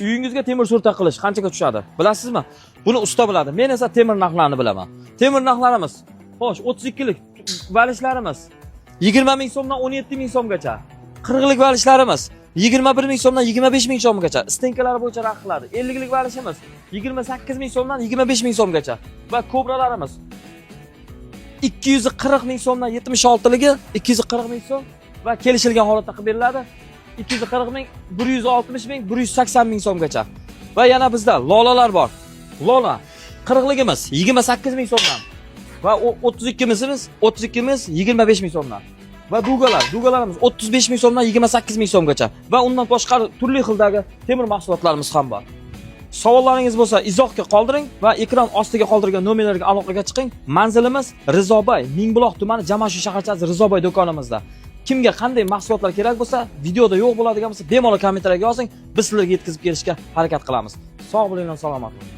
uyingizga temir so'rta qilish qanchaga tushadi? Bilasizmi? Buni usta biladi. Men esa temir narxlarini bilaman. Temir narxlarimiz, xo'sh, 32 lik valishlarimiz 20 ming so'mdan 17 ming so'mgacha. 40 lik valishlarimiz 21 ming so'mdan 25 ming so'mgacha. Stenkalar bo'yicha narx qiladi. 50 lik valishimiz 28 ming so'mdan 25 ming so'mgacha. Va kobralarimiz 240 ming so'mdan 76 ligi 240 ming so'm va kelishilgan holatda qilib beriladi. 240 ming, 160 ming, 180 ming so'mgacha. Va yana bizda lolalar bor. Lola 40 ligimiz 28 ming so'mdan va 32 mimiz 25 ming so'mdan. Va dugalarimiz 35 ming so'mdan 28 ming so'mgacha va undan boshqa turli xildagi temir mahsulotlarimiz ham bor. Savollaringiz bo'lsa izohga qoldiring va ekran ostiga qoldirgan nomerlarga aloqaga chiqing. Manzilimiz Rizobay, Mingbuloq tumani Jamashu shaharchasi Rizobay do'konimizda. Kimga qanday mahsulotlar kerak bo'lsa, videoda yo'q bo'ladigan bo'lsa, bemalol kommentariyga yozing, biz sizlarga yetkazib berishga harakat qilamiz. Sog' bo'linglar, salomat bo'ling.